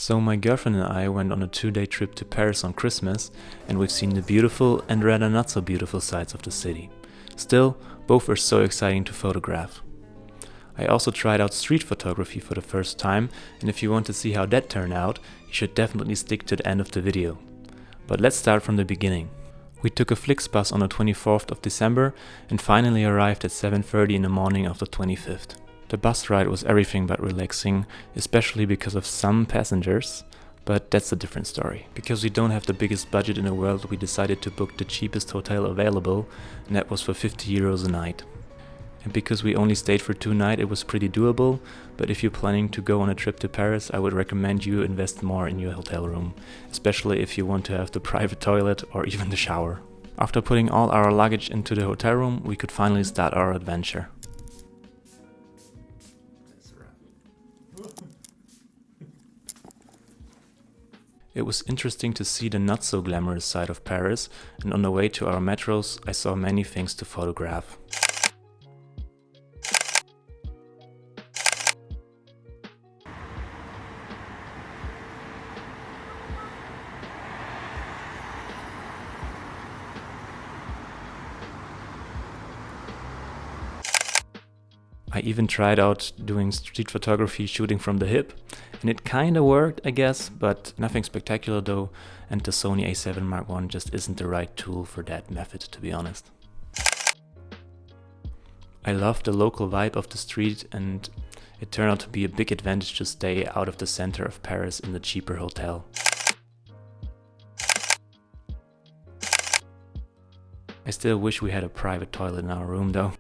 So my girlfriend and I went on a 2-day trip to Paris on Christmas, and we've seen the beautiful and rather not so beautiful sides of the city. Still, both were so exciting to photograph. I also tried out street photography for the first time, and if you want to see how that turned out, you should definitely stick to the end of the video. But let's start from the beginning. We took a Flixbus on the 24th of December and finally arrived at 7:30 in the morning of the 25th. The bus ride was everything but relaxing, especially because of some passengers, but that's a different story. Because we don't have the biggest budget in the world, we decided to book the cheapest hotel available, and that was for 50 euros a night. And because we only stayed for 2 nights, it was pretty doable, but if you're planning to go on a trip to Paris, I would recommend you invest more in your hotel room, especially if you want to have the private toilet or even the shower. After putting all our luggage into the hotel room, we could finally start our adventure. It was interesting to see the not so glamorous side of Paris, and on the way to our metros, I saw many things to photograph. I even tried out doing street photography shooting from the hip, and it kinda worked, I guess, but nothing spectacular though, and the Sony A7 Mark I just isn't the right tool for that method, to be honest. I love the local vibe of the street, and it turned out to be a big advantage to stay out of the center of Paris in the cheaper hotel. I still wish we had a private toilet in our room though.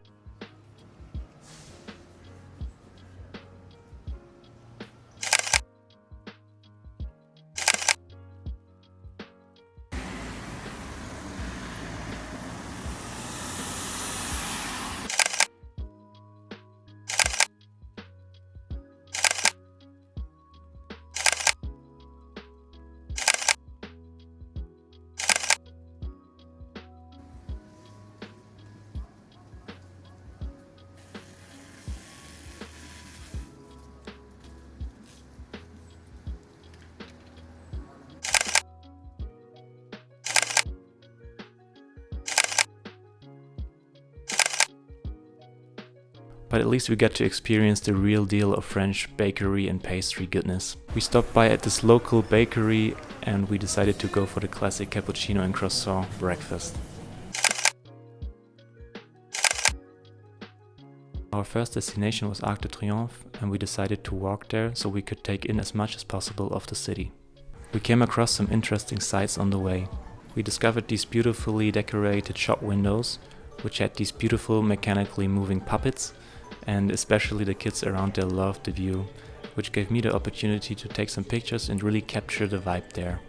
But at least we got to experience the real deal of French bakery and pastry goodness. We stopped by at this local bakery and we decided to go for the classic cappuccino and croissant breakfast. Our first destination was Arc de Triomphe, and we decided to walk there so we could take in as much as possible of the city. We came across some interesting sights on the way. We discovered these beautifully decorated shop windows, which had these beautiful mechanically moving puppets, and especially the kids around there loved the view, which gave me the opportunity to take some pictures and really capture the vibe there.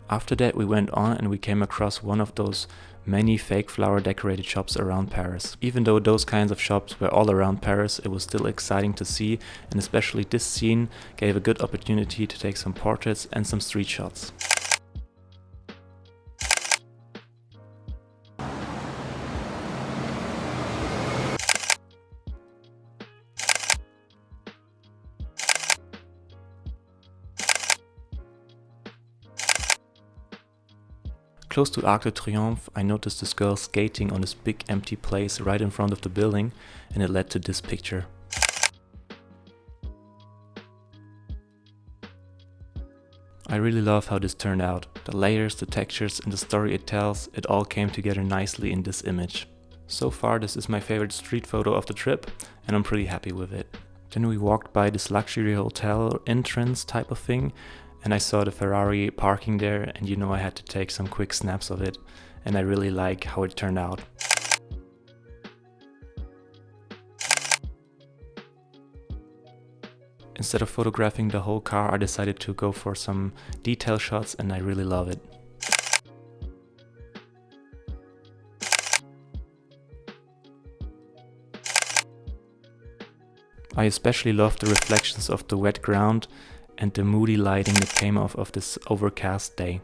After that we went on and we came across one of those many fake flower decorated shops around Paris. Even though those kinds of shops were all around Paris, it was still exciting to see, and especially this scene gave a good opportunity to take some portraits and some street shots. Close to Arc de Triomphe, I noticed this girl skating on this big empty place right in front of the building, and it led to this picture. I really love how this turned out. The layers, the textures and the story it tells, it all came together nicely in this image. So far this is my favorite street photo of the trip, and I'm pretty happy with it. Then we walked by this luxury hotel entrance type of thing, and I saw the Ferrari parking there, and you know I had to take some quick snaps of it, and I really like how it turned out. Instead of photographing the whole car, I decided to go for some detail shots, and I really love it. I especially love the reflections of the wet ground and the moody lighting that came off of this overcast day.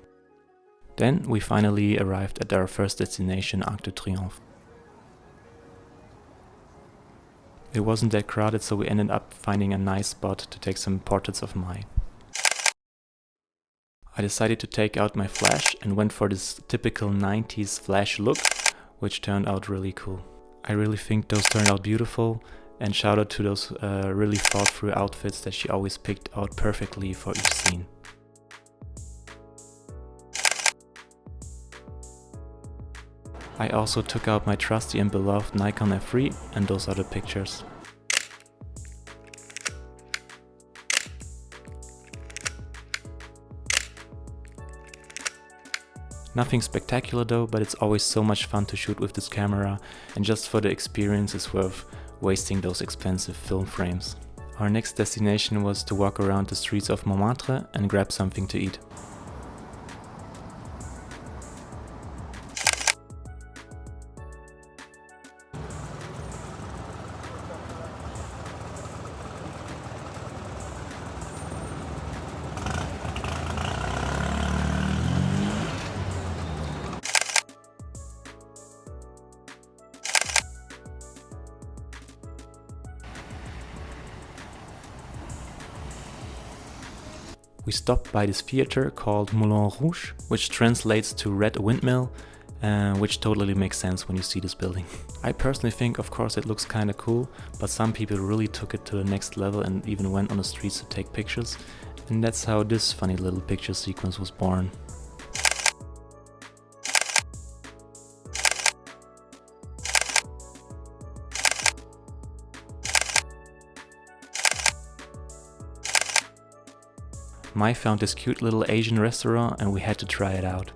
Then we finally arrived at our first destination, Arc de Triomphe. It wasn't that crowded, so we ended up finding a nice spot to take some portraits of Mai. I decided to take out my flash and went for this typical 90s flash look, which turned out really cool. I really think those turned out beautiful, and shout out to those really thought through outfits that she always picked out perfectly for each scene. I also took out my trusty and beloved Nikon F3, and those are the pictures. Nothing spectacular though, but it's always so much fun to shoot with this camera, and just for the experience it's worth wasting those expensive film frames. Our next destination was to walk around the streets of Montmartre and grab something to eat. We stopped by this theater called Moulin Rouge, which translates to Red Windmill, which totally makes sense when you see this building. I personally think, of course, it looks kinda cool, but some people really took it to the next level and even went on the streets to take pictures, and that's how this funny little picture sequence was born. Mai found this cute little Asian restaurant and we had to try it out.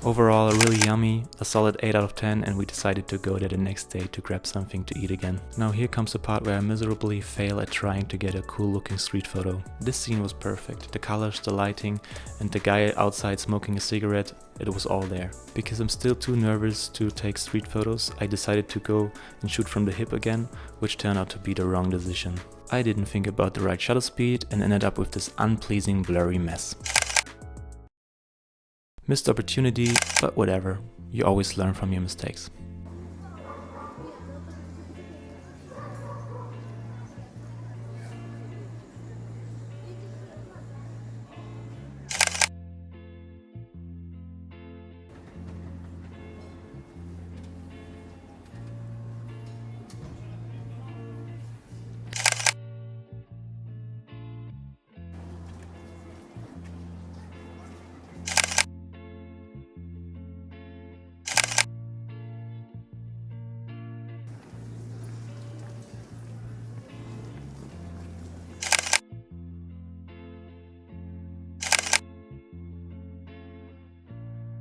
Overall, really yummy, a solid 8 out of 10, and we decided to go there the next day to grab something to eat again. Now here comes the part where I miserably fail at trying to get a cool looking street photo. This scene was perfect, the colors, the lighting, and the guy outside smoking a cigarette, it was all there. Because I'm still too nervous to take street photos, I decided to go and shoot from the hip again, which turned out to be the wrong decision. I didn't think about the right shutter speed and ended up with this unpleasing blurry mess. Missed opportunity, but whatever, you always learn from your mistakes.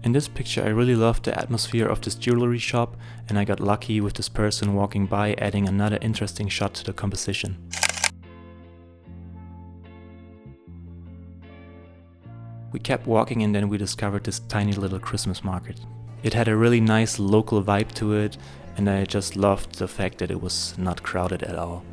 In this picture I really loved the atmosphere of this jewelry shop, and I got lucky with this person walking by adding another interesting shot to the composition. We kept walking and then we discovered this tiny little Christmas market. It had a really nice local vibe to it, and I just loved the fact that it was not crowded at all.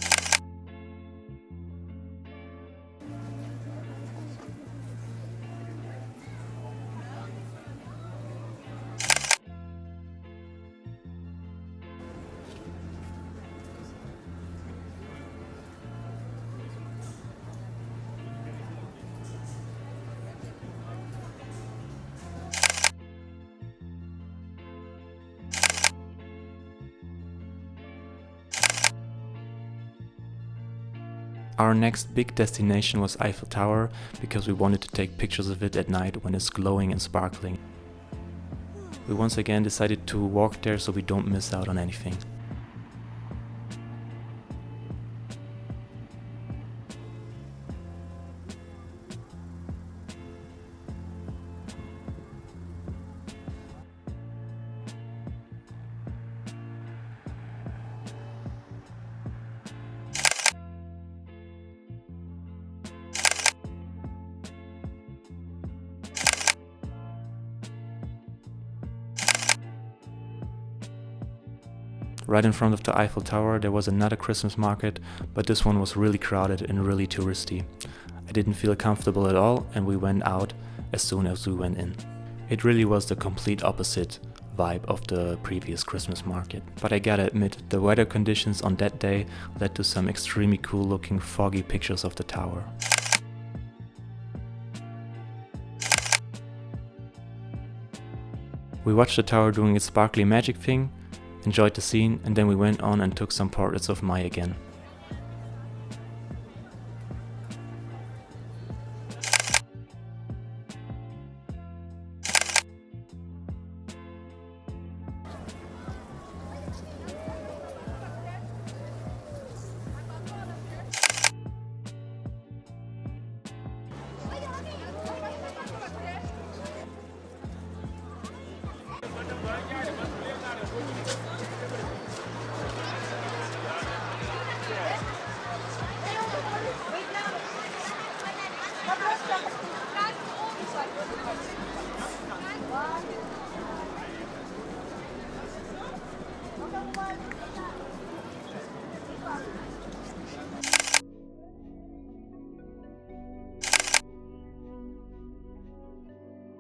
Our next big destination was Eiffel Tower, because we wanted to take pictures of it at night when it's glowing and sparkling. We once again decided to walk there so we don't miss out on anything. Right in front of the Eiffel Tower there was another Christmas market, but this one was really crowded and really touristy. I didn't feel comfortable at all, and we went out as soon as we went in. It really was the complete opposite vibe of the previous Christmas market. But I gotta admit, the weather conditions on that day led to some extremely cool looking foggy pictures of the tower. We watched the tower doing its sparkly magic thing, enjoyed the scene, and then we went on and took some portraits of Mai again.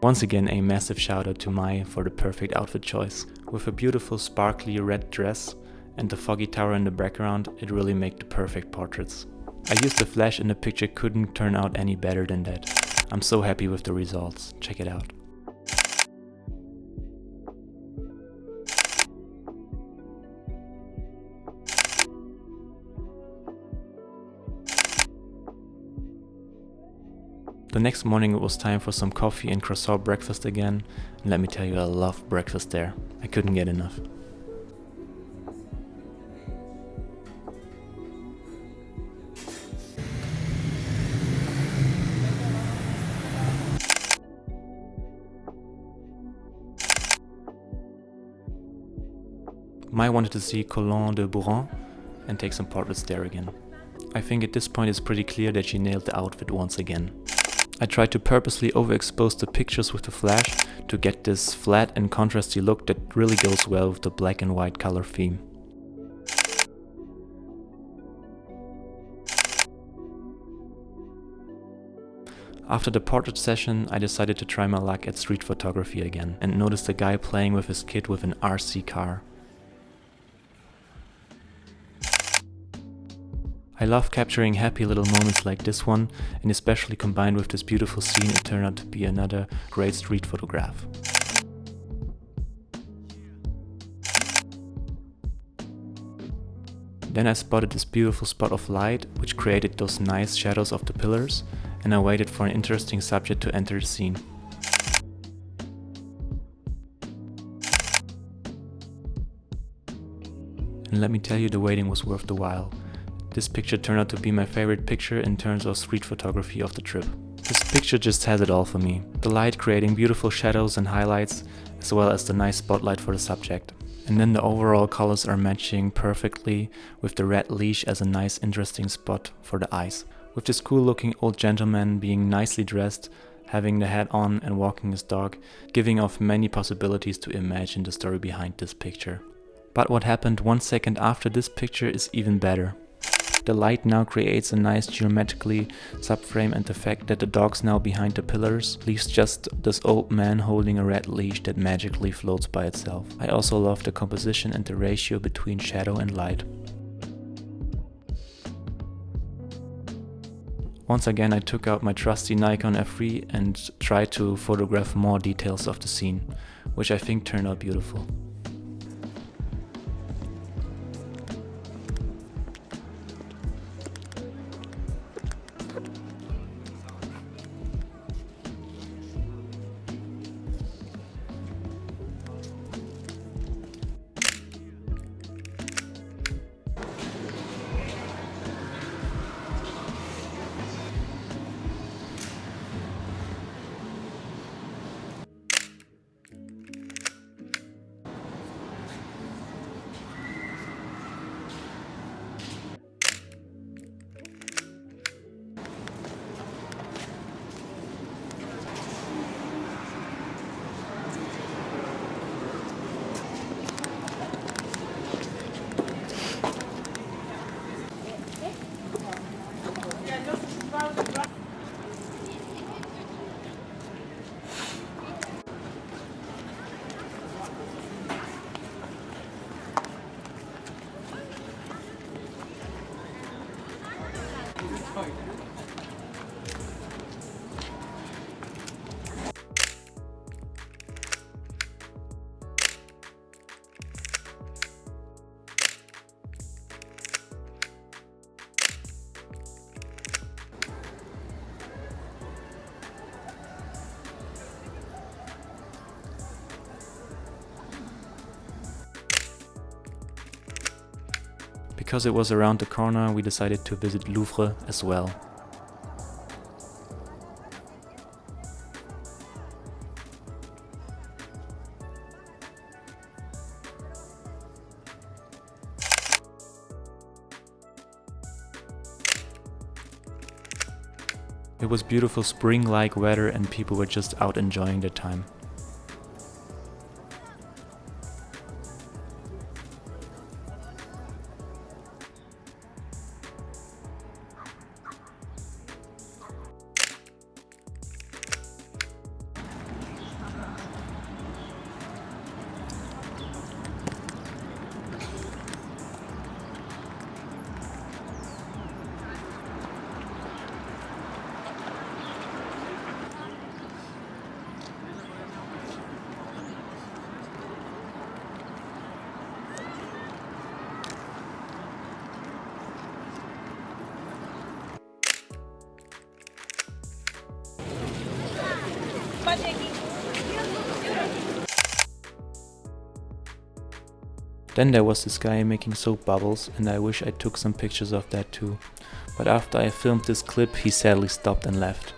Once again, a massive shout out to Mai for the perfect outfit choice. With a beautiful sparkly red dress and the foggy tower in the background, it really made the perfect portraits. I used the flash and the picture couldn't turn out any better than that. I'm so happy with the results. Check it out. The next morning it was time for some coffee and croissant breakfast again, and let me tell you, I love breakfast there. I couldn't get enough. Mai wanted to see Colon de Bourron and take some portraits there again. I think at this point it's pretty clear that she nailed the outfit once again. I tried to purposely overexpose the pictures with the flash to get this flat and contrasty look that really goes well with the black and white color theme. After the portrait session, I decided to try my luck at street photography again and noticed a guy playing with his kid with an RC car. I love capturing happy little moments like this one, and especially combined with this beautiful scene, it turned out to be another great street photograph. Then I spotted this beautiful spot of light, which created those nice shadows of the pillars, and I waited for an interesting subject to enter the scene. And let me tell you, the waiting was worth the while. This picture turned out to be my favorite picture in terms of street photography of the trip. This picture just has it all for me. The light creating beautiful shadows and highlights, as well as the nice spotlight for the subject. And then the overall colors are matching perfectly with the red leash as a nice interesting spot for the eyes. With this cool looking old gentleman being nicely dressed, having the hat on and walking his dog, giving off many possibilities to imagine the story behind this picture. But what happened 1 second after this picture is even better. The light now creates a nice geometrically subframe, and the fact that the dog's now behind the pillars leaves just this old man holding a red leash that magically floats by itself. I also love the composition and the ratio between shadow and light. Once again I took out my trusty Nikon F3 and tried to photograph more details of the scene, which I think turned out beautiful. because it was around the corner, we decided to visit Louvre as well. It was beautiful spring-like weather and people were just out enjoying their time. Then there was this guy making soap bubbles, and I wish I took some pictures of that too. But after I filmed this clip, he sadly stopped and left.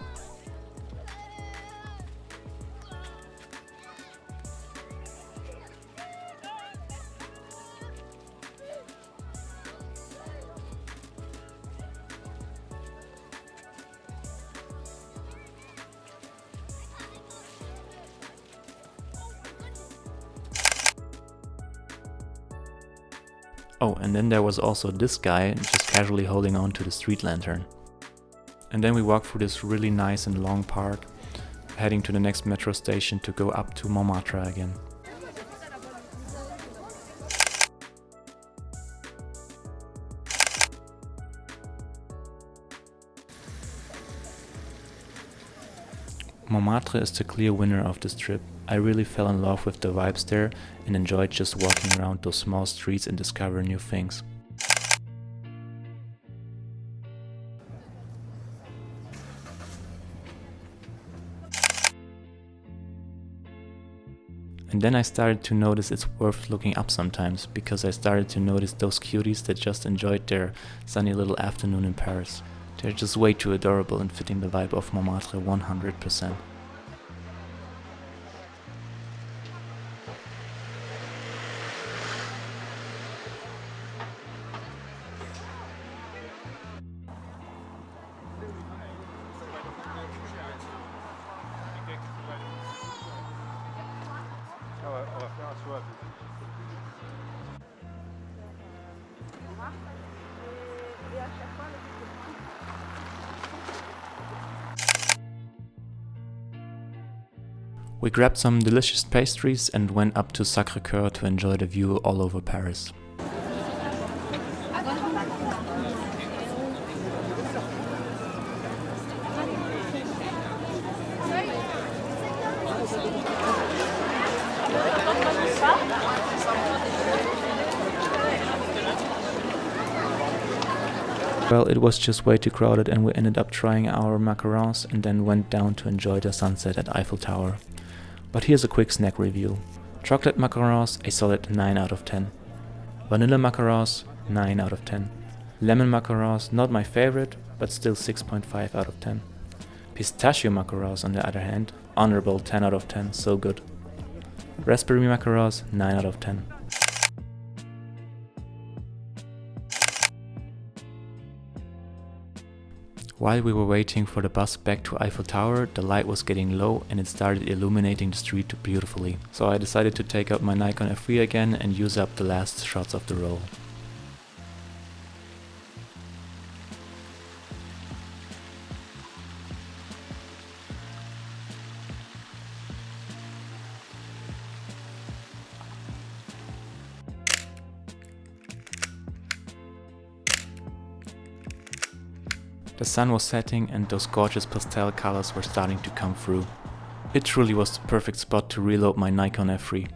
Oh, and then there was also this guy just casually holding on to the street lantern. And then we walked through this really nice and long park, heading to the next metro station to go up to Montmartre again. Montmartre is the clear winner of this trip. I really fell in love with the vibes there and enjoyed just walking around those small streets and discovering new things. And then I started to notice it's worth looking up sometimes, because I started to notice those cuties that just enjoyed their sunny little afternoon in Paris. They're just way too adorable and fitting the vibe of Montmartre 100%. We grabbed some delicious pastries and went up to Sacré-Cœur to enjoy the view all over Paris. Well, it was just way too crowded and we ended up trying our macarons and then went down to enjoy the sunset at Eiffel Tower. But here's a quick snack review. Chocolate macarons, a solid 9 out of 10. Vanilla macarons, 9 out of 10. Lemon macarons, not my favorite, but still 6.5 out of 10. Pistachio macarons, on the other hand, honorable 10 out of 10, so good. Raspberry macarons, 9 out of 10. While we were waiting for the bus back to Eiffel Tower, the light was getting low and it started illuminating the street beautifully. So I decided to take out my Nikon F3 again and use up the last shots of the roll. The sun was setting and those gorgeous pastel colors were starting to come through. It truly was the perfect spot to reload my Nikon F3.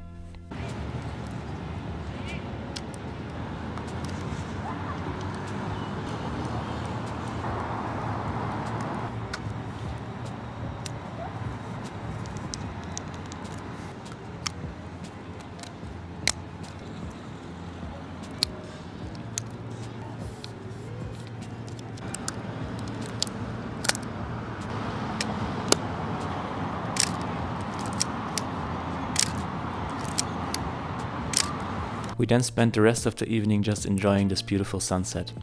We then spent the rest of the evening just enjoying this beautiful sunset.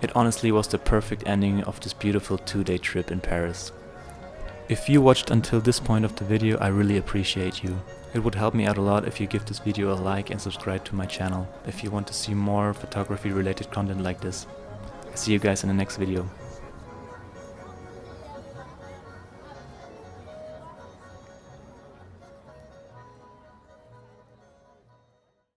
It honestly was the perfect ending of this beautiful 2-day trip in Paris. If you watched until this point of the video, I really appreciate you. It would help me out a lot if you give this video a like and subscribe to my channel if you want to see more photography related content like this. See you guys in the next video.